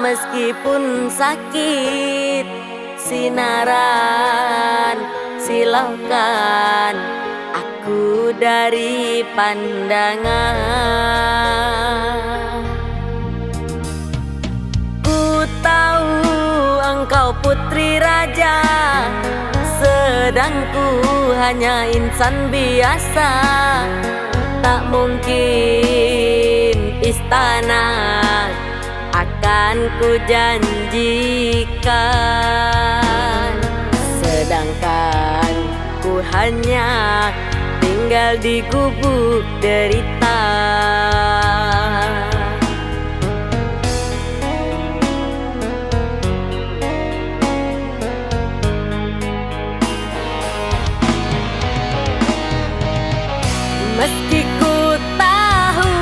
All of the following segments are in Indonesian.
meskipun sakit, sinaran silaukan aku dari pandangan. Ku tahu engkau putri raja, sedang ku hanya insan biasa. Tak mungkin istana akan ku janjikan, sedangkan ku hanya tinggal di gubuk derita. Meski ku tahu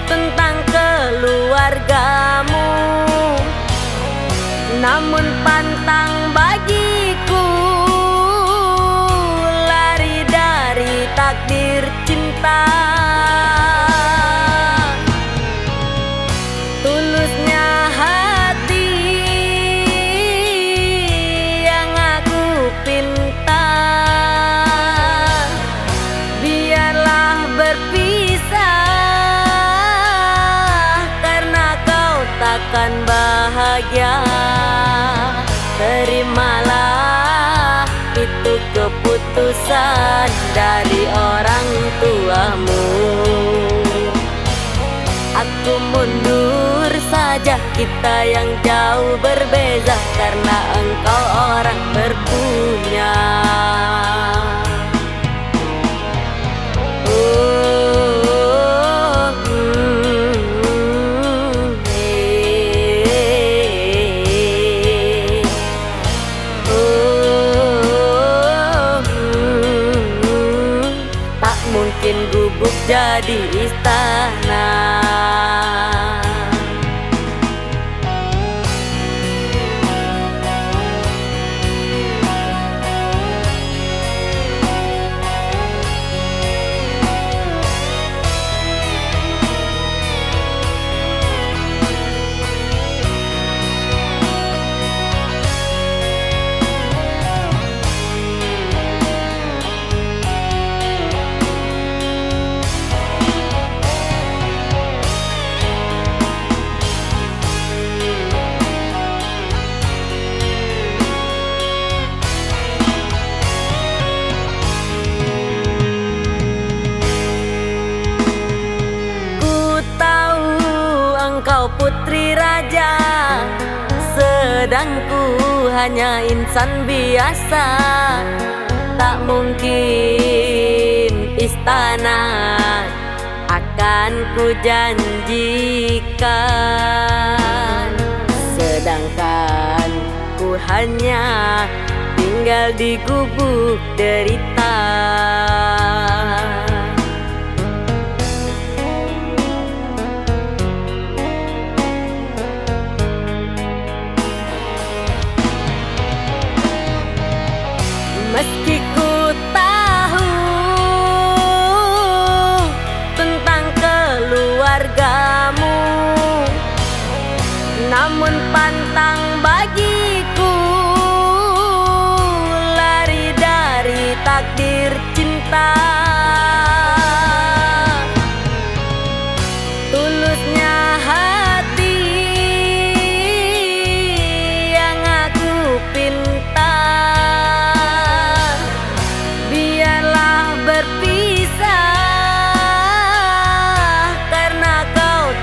tentang keluargamu, namun pantang bagiku lari dari takdir cinta. Tulusnya hati yang aku pinta, biarlah berpisah karena kau takkan bahagia. Terimalah itu keputusan dari orang tuamu. Aku mundur saja, kita yang jauh berbeza karena engkau orang berpunya. Mungkin gubuk jadi istana. Engkau putri raja, sedang ku hanya insan biasa. Tak mungkin istana akan ku janjikan, sedangkan ku hanya tinggal di gubuk derita. Meski ku tahu tentang keluargamu, namun pantang bagiku lari dari takdir cinta. Tulusnya hati yang aku pinta,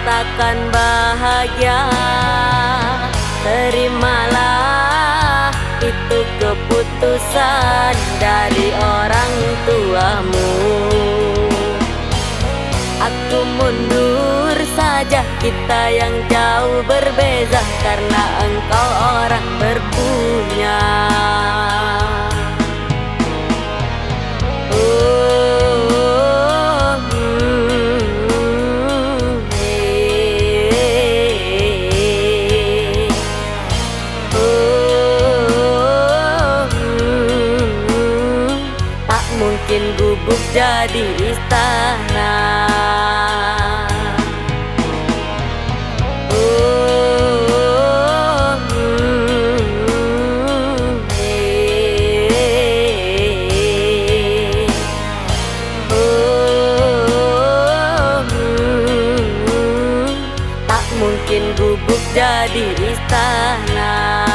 takkan bahagia. Terimalah itu keputusan dari orang tuamu. Aku mundur saja, kita yang jauh berbeza karena engkau orang berpunya. Mungkin gubuk jadi istana. bikin gubuk jadi istana.